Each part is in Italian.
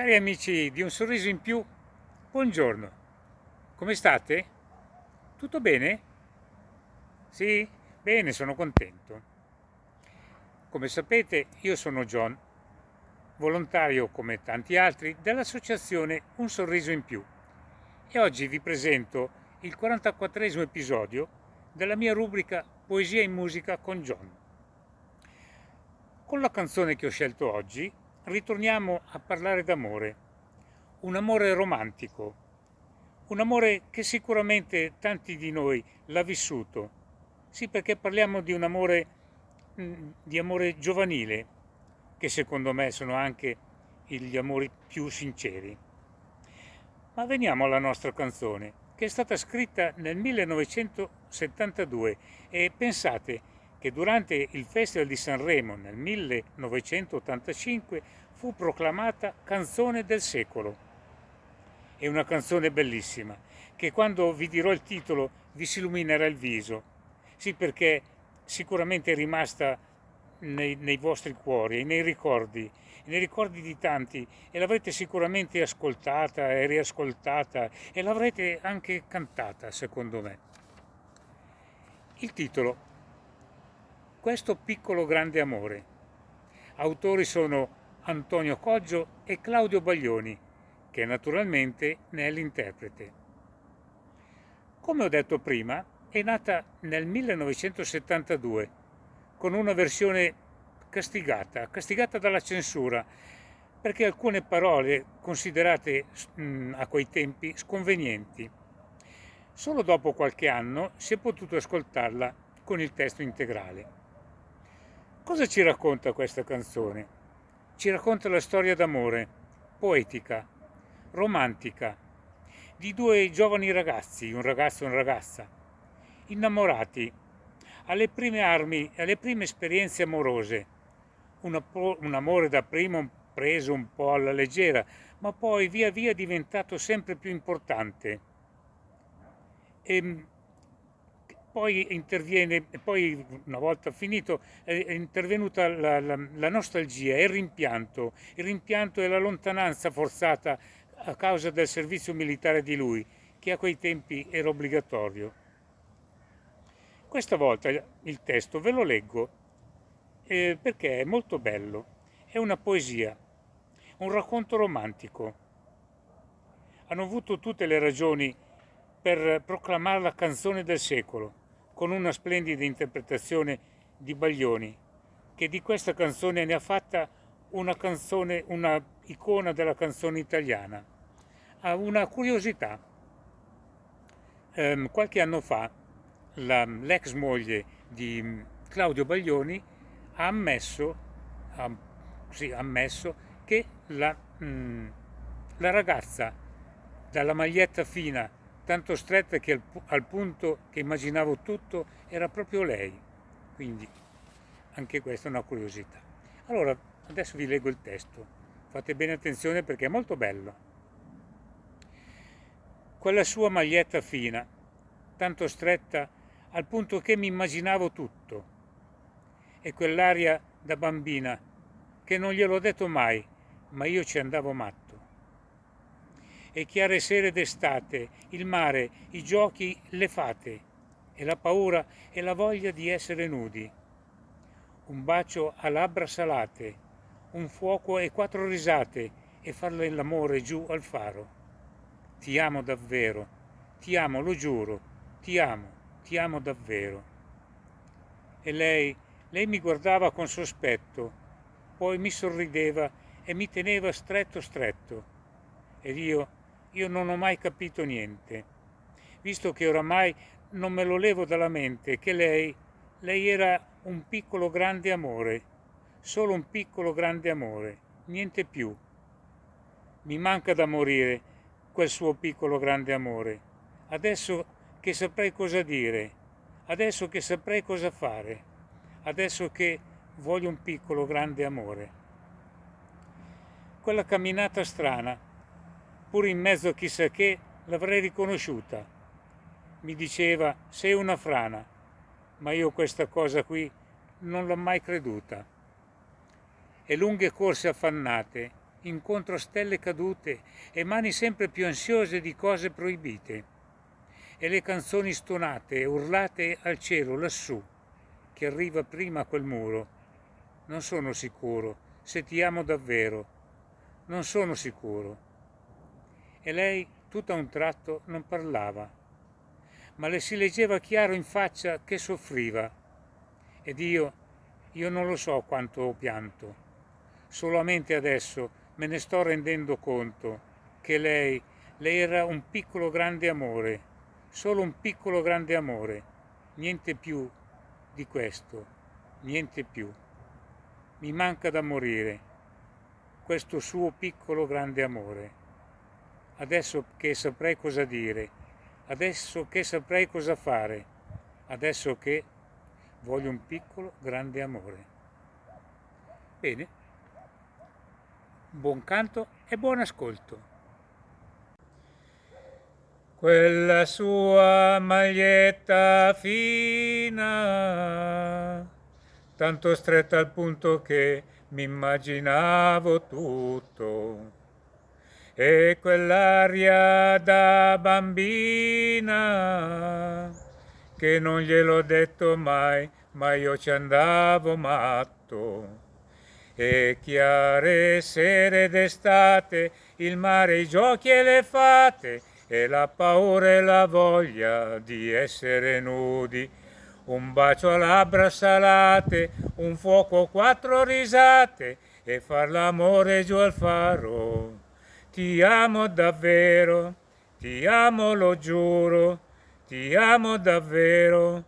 Cari amici di Un Sorriso in Più, buongiorno. Come state? Tutto bene? Sì? Bene, sono contento. Come sapete, io sono John, volontario come tanti altri dell'associazione Un Sorriso in Più e oggi vi presento il 44esimo episodio della mia rubrica Poesia in musica con John. Con la canzone che ho scelto oggi ritorniamo a parlare d'amore, un amore romantico, un amore che sicuramente tanti di noi l'ha vissuto. Sì, perché parliamo di un amore, di amore giovanile, che secondo me sono anche gli amori più sinceri. Ma veniamo alla nostra canzone, che è stata scritta nel 1972 e pensate che durante il Festival di Sanremo nel 1985 fu proclamata canzone del secolo. È una canzone bellissima, che quando vi dirò il titolo vi si illuminerà il viso. Sì, perché sicuramente è rimasta nei vostri cuori, nei ricordi di tanti, e l'avrete sicuramente ascoltata e riascoltata e l'avrete anche cantata, secondo me. Il titolo, Questo piccolo grande amore. Autori sono Antonio Coggio e Claudio Baglioni, che naturalmente ne è l'interprete. Come ho detto prima, è nata nel 1972 con una versione castigata dalla censura, perché alcune parole considerate a quei tempi sconvenienti. Solo dopo qualche anno si è potuto ascoltarla con il testo integrale. Cosa ci racconta questa canzone? Ci racconta la storia d'amore, poetica, romantica, di due giovani ragazzi, un ragazzo e una ragazza, innamorati, alle prime armi, alle prime esperienze amorose, un amore da prima preso un po' alla leggera, ma poi via via diventato sempre più importante. E poi una volta finito è intervenuta la nostalgia e il rimpianto e la lontananza forzata a causa del servizio militare di lui, che a quei tempi era obbligatorio. Questa volta il testo ve lo leggo perché è molto bello, è una poesia, un racconto romantico. Hanno avuto tutte le ragioni per proclamarla canzone del secolo, con una splendida interpretazione di Baglioni, che di questa canzone ne ha fatta una canzone, una icona della canzone italiana. Ha una curiosità. Qualche anno fa l'ex moglie di Claudio Baglioni ha ammesso, ha, sì, ammesso che la ragazza dalla maglietta fina, tanto stretta che al punto che immaginavo tutto, era proprio lei. Quindi anche questa è una curiosità. Allora, adesso vi leggo il testo. Fate bene attenzione perché è molto bello. Quella sua maglietta fina, tanto stretta al punto che mi immaginavo tutto, e quell'aria da bambina che non gliel'ho detto mai, ma io ci andavo matto. E chiare sere d'estate, il mare, i giochi, le fate, e la paura e la voglia di essere nudi. Un bacio a labbra salate, un fuoco e 4 risate, e farle l'amore giù al faro. Ti amo davvero, ti amo, lo giuro, ti amo davvero. E lei mi guardava con sospetto, poi mi sorrideva e mi teneva stretto stretto. Ed io non ho mai capito niente, visto che oramai non me lo levo dalla mente, che lei era un piccolo grande amore, solo un piccolo grande amore, niente più. Mi manca da morire quel suo piccolo grande amore. Adesso che saprei cosa dire, adesso che saprei cosa fare, adesso che voglio un piccolo grande amore. Quella camminata strana, pur in mezzo a chissà che, l'avrei riconosciuta. Mi diceva, sei una frana, ma io questa cosa qui non l'ho mai creduta. E lunghe corse affannate, incontro a stelle cadute e mani sempre più ansiose di cose proibite. E le canzoni stonate e urlate al cielo lassù, che arriva prima a quel muro. Non sono sicuro se ti amo davvero, non sono sicuro. E lei, tutto a un tratto, non parlava, ma le si leggeva chiaro in faccia che soffriva. Ed io non lo so quanto ho pianto. Solamente adesso me ne sto rendendo conto che lei era un piccolo grande amore, solo un piccolo grande amore, niente più di questo, niente più. Mi manca da morire questo suo piccolo grande amore. Adesso che saprei cosa dire, adesso che saprei cosa fare, adesso che voglio un piccolo grande amore. Bene, buon canto e buon ascolto. Quella sua maglietta fina, tanto stretta al punto che mi immaginavo tutto, e quell'aria da bambina che non gliel'ho detto mai, ma io ci andavo matto. E chiare sere d'estate, il mare, i giochi e le fate, e la paura e la voglia di essere nudi. Un bacio a labbra salate, un fuoco, 4 risate, e far l'amore giù al faro. Ti amo davvero, ti amo, lo giuro, ti amo davvero.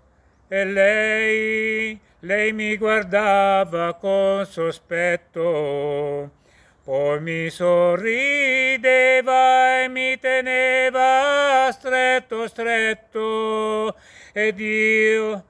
E lei mi guardava con sospetto, poi mi sorrideva e mi teneva stretto, stretto, ed io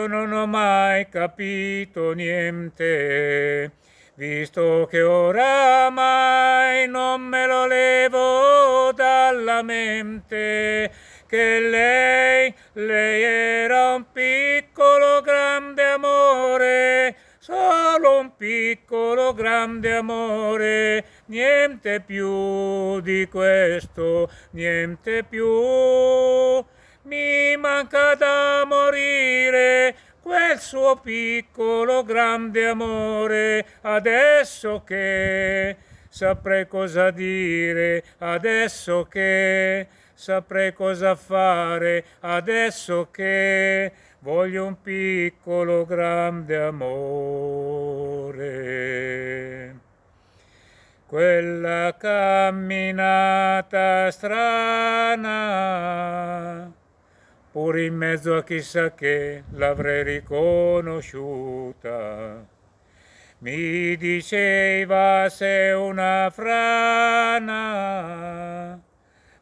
non ho mai capito niente, visto che oramai non me lo levo dalla mente, che lei era un piccolo grande amore, solo un piccolo grande amore, niente più di questo, niente più. Mi manca da morire quel suo piccolo grande amore, adesso che saprei cosa dire, adesso che saprei cosa fare, adesso che voglio un piccolo grande amore. Quella camminata strana, pur in mezzo a chissà che l'avrei riconosciuta. Mi diceva sei una frana,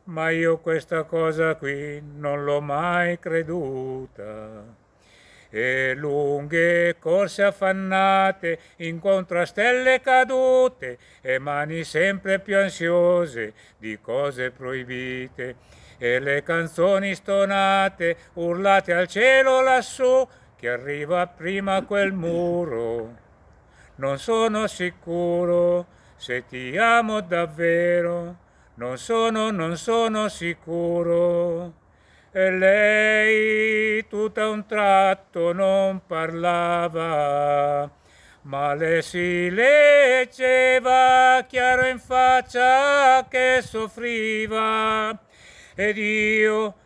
ma io questa cosa qui non l'ho mai creduta. E lunghe corse affannate incontro a stelle cadute e mani sempre più ansiose di cose proibite, e le canzoni stonate urlate al cielo lassù, che arriva prima a quel muro. Non sono sicuro se ti amo davvero, non sono sicuro. E lei tutto a un tratto non parlava, ma le si leggeva chiaro in faccia che soffriva. Ed io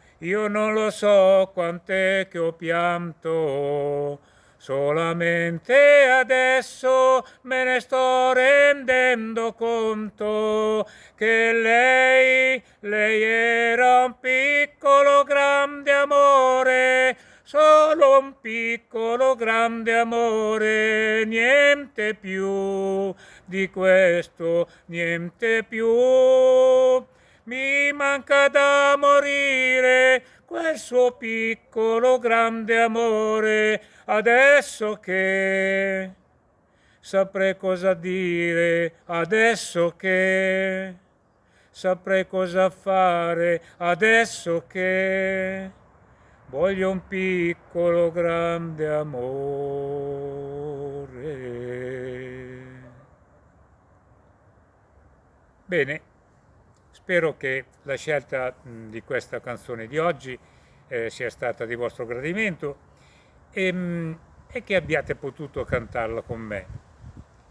non lo so quant'è che ho pianto, solamente adesso me ne sto rendendo conto che lei era un piccolo grande amore, solo un piccolo grande amore, niente più di questo, niente più. Mi manca da morire quel suo piccolo grande amore, adesso che saprei cosa dire, adesso che saprei cosa fare, adesso che voglio un piccolo grande amore. Bene, spero che la scelta di questa canzone di oggi sia stata di vostro gradimento e che abbiate potuto cantarla con me,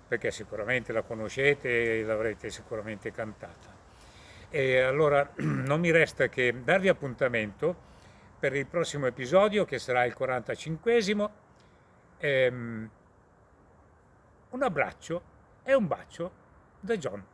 perché sicuramente la conoscete e l'avrete sicuramente cantata. E allora non mi resta che darvi appuntamento per il prossimo episodio, che sarà il 45esimo. Un abbraccio e un bacio da John.